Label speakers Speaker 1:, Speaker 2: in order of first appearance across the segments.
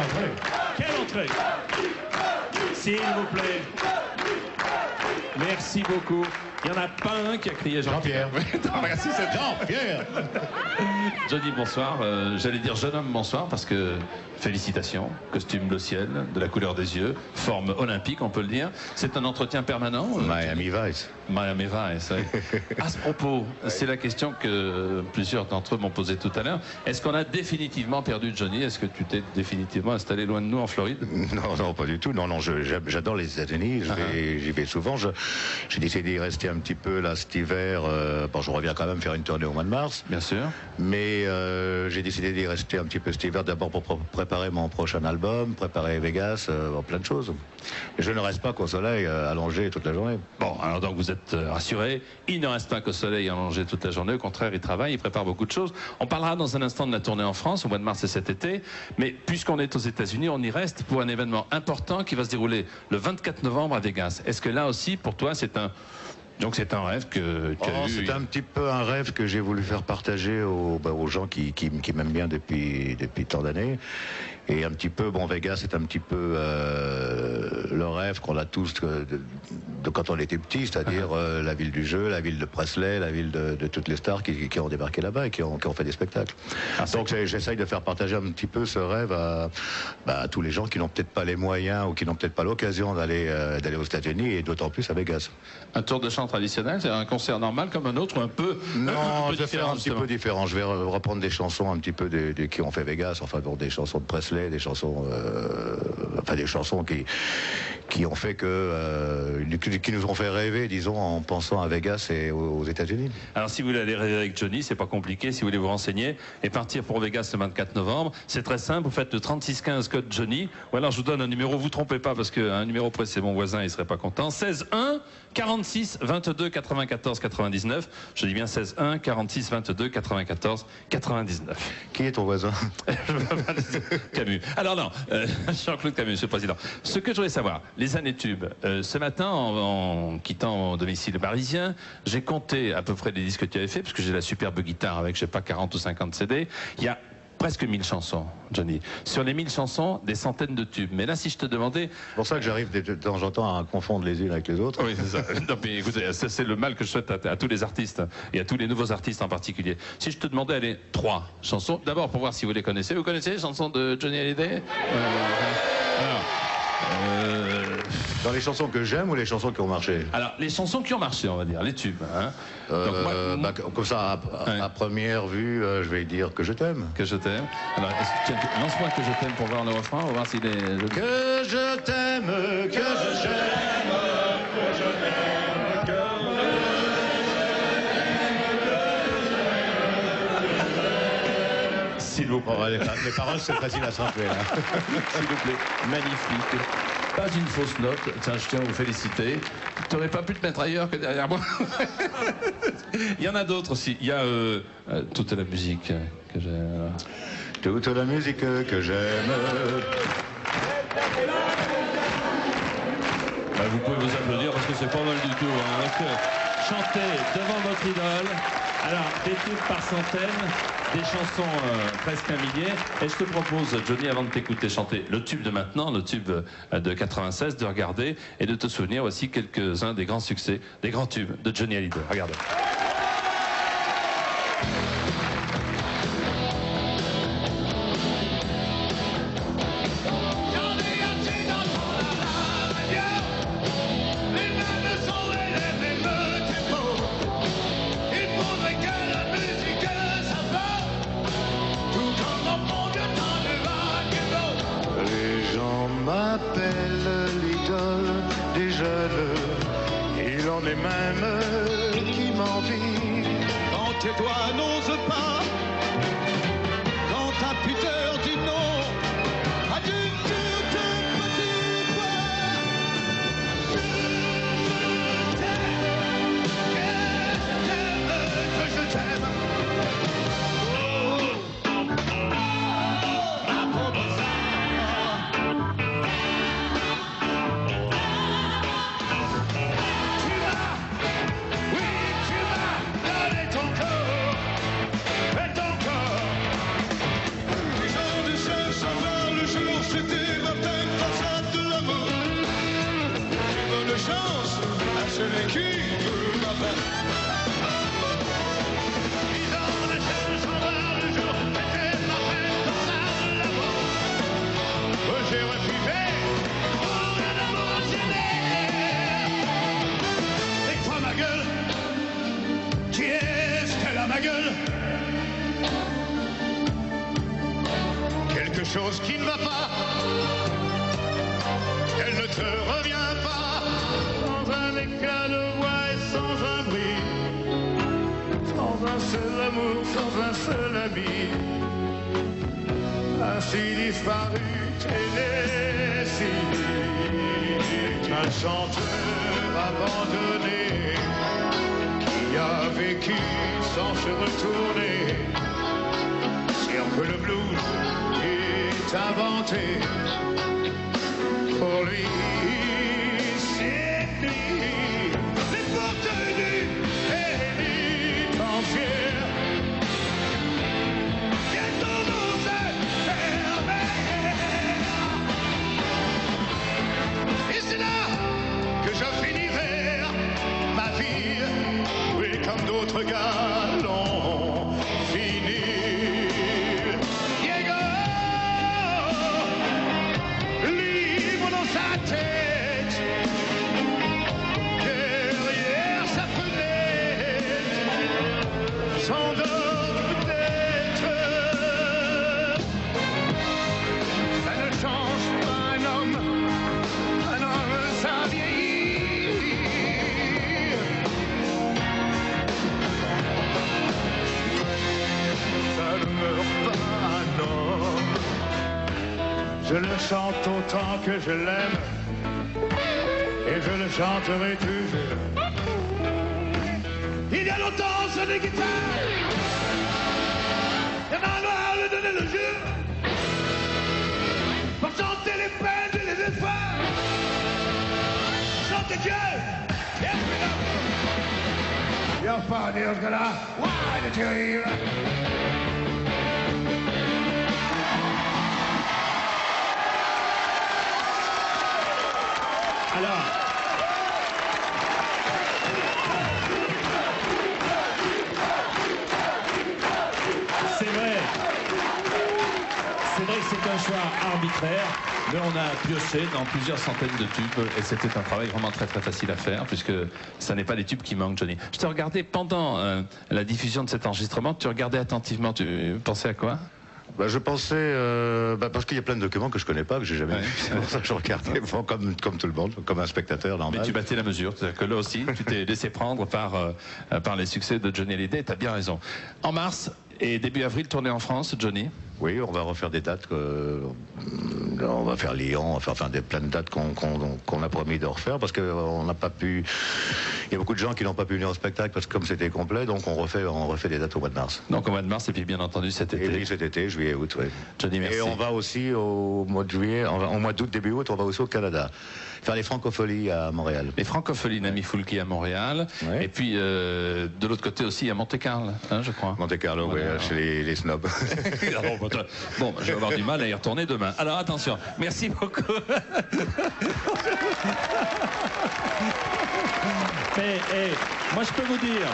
Speaker 1: entrée.
Speaker 2: Quelle entrée! S'il vous plaît. Merci beaucoup. Il n'y en a pas un qui a crié Jean-Pierre.
Speaker 1: Merci, c'est Jean-Pierre.
Speaker 2: Johnny, bonsoir. J'allais dire jeune homme, bonsoir, parce que félicitations. Costume bleu ciel, de la couleur des yeux, forme olympique, on peut le dire. C'est un entretien permanent.
Speaker 1: Miami Vice.
Speaker 2: Miami Vice, oui. À ce propos, c'est la question que plusieurs d'entre eux m'ont posée tout à l'heure. Est-ce qu'on a définitivement perdu Johnny? Est-ce que tu t'es définitivement installé loin de nous en Floride?
Speaker 1: Non, non, pas du tout. Non, non, j'adore les États-Unis. J'y vais souvent. J'ai décidé d'y rester un petit peu là cet hiver. Bon, je reviens quand même faire une tournée au mois de mars.
Speaker 2: Bien sûr.
Speaker 1: Mais j'ai décidé d'y rester un petit peu cet hiver, d'abord pour préparer mon prochain album, préparer Vegas, plein de choses. Et je ne reste pas qu'au soleil allongé toute la journée.
Speaker 2: Bon, alors donc vous êtes rassurés. Il ne reste pas qu'au soleil allongé toute la journée. Au contraire, il travaille, il prépare beaucoup de choses. On parlera dans un instant de la tournée en France, au mois de mars et cet été. Mais puisqu'on est aux États-Unis, on y reste pour un événement important qui va se dérouler le 24 novembre à Vegas. Est-ce que là aussi, pour toi, c'est un... Donc c'est un rêve que tu as eu.
Speaker 1: C'est un petit peu un rêve que j'ai voulu faire partager aux gens qui m'aiment bien depuis tant d'années. Et un petit peu, bon, Vegas, c'est un petit peu le rêve qu'on a tous de quand on était petit, c'est-à-dire la ville du jeu, la ville de Presley, la ville de toutes les stars qui ont débarqué là-bas et qui ont fait des spectacles. Donc j'essaye de faire partager un petit peu ce rêve à tous les gens qui n'ont peut-être pas les moyens ou qui n'ont peut-être pas l'occasion d'aller aux États-Unis et d'autant plus à Vegas.
Speaker 2: Un tour de chant traditionnel, c'est un concert normal comme un autre ou un peu
Speaker 1: Non, je vais faire un petit peu différent. Je vais reprendre des chansons un petit peu qui ont fait Vegas, enfin bon, des chansons de Presley, des chansons, enfin des chansons qui ont fait qui nous ont fait rêver, disons, en pensant à Vegas et aux États-Unis.
Speaker 2: Alors si vous voulez aller rêver avec Johnny, c'est pas compliqué. Si vous voulez vous renseigner et partir pour Vegas le 24 novembre, c'est très simple. Vous faites le 3615 code Johnny. Ou alors je vous donne un numéro. Vous trompez pas parce qu'un numéro près c'est mon voisin, il serait pas content. 16 1 46 22 94 99. Je dis bien 16 1 46 22 94 99.
Speaker 1: Qui est ton voisin?
Speaker 2: Camus. Alors non, Jean-Claude Camus, Monsieur le Président. Ce que je voulais savoir, les années tubes. Ce matin, en quittant mon domicile parisien, j'ai compté à peu près les disques que tu avais fait, parce que j'ai la superbe guitare avec, je sais pas, 40 ou 50 CD. Il y a presque 1000 chansons, Johnny. Sur les 1000 chansons, des centaines de tubes. Mais là, si je te demandais...
Speaker 1: C'est pour ça que j'arrive de temps en temps à confondre les unes avec les autres.
Speaker 2: Oui, c'est ça. Non, mais écoutez, c'est le mal que je souhaite à tous les artistes, et à tous les nouveaux artistes en particulier. Si je te demandais, allez, 3 chansons, d'abord pour voir si vous les connaissez. Vous connaissez les chansons de Johnny Hallyday?
Speaker 1: Dans les chansons que j'aime ou les chansons qui ont marché?
Speaker 2: Alors, les chansons qui ont marché, on va dire, les tubes. Hein. Donc,
Speaker 1: comme ça, à première vue, je vais dire que je t'aime.
Speaker 2: Que je t'aime. Alors, lance-moi que je t'aime pour voir le refrain, on va voir s'il est...
Speaker 1: Que je t'aime, que je t'aime, que je t'aime, que
Speaker 2: S'il vous plaît.
Speaker 1: Les paroles, c'est facile à chanter.
Speaker 2: S'il vous plaît, magnifique. Pas une fausse note. Tiens, je tiens à vous féliciter. Tu n'aurais pas pu te mettre ailleurs que derrière moi. Il y en a d'autres aussi. Il y a toute la musique que j'aime.
Speaker 1: Toute la musique que j'aime.
Speaker 2: Vous pouvez vous applaudir parce que c'est pas mal du tout. Hein, parce que chanter devant votre idole, alors des tubes par centaines, des chansons presque un millier. Et je te propose, Johnny, avant de t'écouter chanter le tube de maintenant, le tube de 96, de regarder et de te souvenir aussi quelques-uns des grands succès, des grands tubes de Johnny Hallyday. Regardez.
Speaker 1: M'appelle l'idole des jeunes, il en est même qui m'envie.
Speaker 3: Quand tes doigts n'osent pas, quand ta pudeur dit non, as-tu sur tes petits doigts? Je t'aime, que je t'aime.
Speaker 1: Et
Speaker 3: quelque chose qui ne va pas. Elle ne te revient pas. Sans un éclat de voix et sans un bruit. Sans un seul amour, sans un seul ami. Ainsi disparu, Tennessee. Un chanteur abandonné qui a vécu sans se retourner. Sûr que le blues est inventé pour lui. C'est lui, les portes nues et lui tant fier. Bientôt nous fermer. Et c'est là que je finirai ma vie, oui, comme d'autres gars l'ont fini. Diego, libre dans sa tête, derrière sa fenêtre, s'endort peut-être. Ça ne change pas un homme, ça vieillit. Ça ne meurt pas, non. Je le chante autant que je l'aime, et je le chanterai toujours. Il y a longtemps sur les guitares, il y en a un noir lui donner le jeu, pour chanter les peines et les efforts. Chante Dieu, yes we love you. Your father's gonna, why did you hear?
Speaker 4: Alors, c'est vrai que c'est un choix arbitraire, mais on a pioché dans plusieurs centaines de tubes et c'était un travail vraiment très très facile à faire puisque ça n'est pas les tubes qui manquent, Johnny. Je te regardais pendant la diffusion de cet enregistrement, tu regardais attentivement, tu pensais à quoi?
Speaker 1: Bah, je pensais, parce qu'il y a plein de documents que je connais pas, que j'ai jamais vus. C'est pour ça que je regardais bon, comme tout le monde, comme un spectateur normal.
Speaker 2: Mais tu battais la mesure, c'est-à-dire que là aussi, tu t'es laissé prendre par les succès de Johnny Hallyday, tu as bien raison. En mars et début avril, tournée en France, Johnny?
Speaker 1: Oui, on va refaire des dates. On va faire Lyon, on va faire plein de dates qu'on a promis de refaire parce qu'on n'a pas pu. Il y a beaucoup de gens qui n'ont pas pu venir au spectacle parce que comme c'était complet, donc on refait des dates au mois de mars.
Speaker 2: Donc au mois de mars et puis bien entendu cet été.
Speaker 1: Et puis cet été, juillet, août, oui.
Speaker 2: Johnny, merci.
Speaker 1: Et on va aussi au mois de juillet, au mois d'août, début août, on va aussi au Canada. Faire les francopholies à Montréal.
Speaker 2: Les francopholies Nami Foulki à Montréal.
Speaker 1: Ouais.
Speaker 2: Et puis de l'autre côté aussi à Monte-Carlo, hein, je crois.
Speaker 1: Monte-Carlo,
Speaker 2: Voilà.
Speaker 1: oui, chez les snobs.
Speaker 2: Bon, je vais avoir du mal à y retourner demain. Alors attention, merci beaucoup.
Speaker 4: Mais moi je peux vous dire,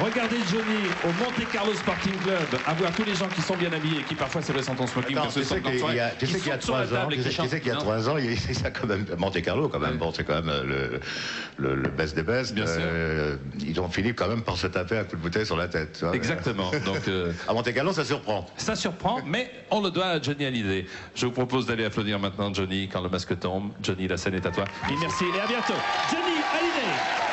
Speaker 4: regardez Johnny au Monte Carlo Sporting Club, à voir tous les gens qui sont bien habillés, qui parfois c'est vrai sont en smoking.
Speaker 1: Attends, tu sais qu'il y a 3 ans, il y a ça quand même, Monte Carlo quand même, bon, c'est quand même le best des best.
Speaker 2: Bien sûr.
Speaker 1: Ils ont fini quand même par se taper un coup de bouteille sur la tête. Tu vois.
Speaker 2: Exactement. Donc
Speaker 1: à Monte Carlo, ça surprend.
Speaker 2: ça surprend, mais on le doit à Johnny Hallyday. Je vous propose d'aller applaudir maintenant Johnny quand le masque tombe. Johnny, la scène est à toi.
Speaker 4: Et merci et à bientôt. Johnny Hallyday.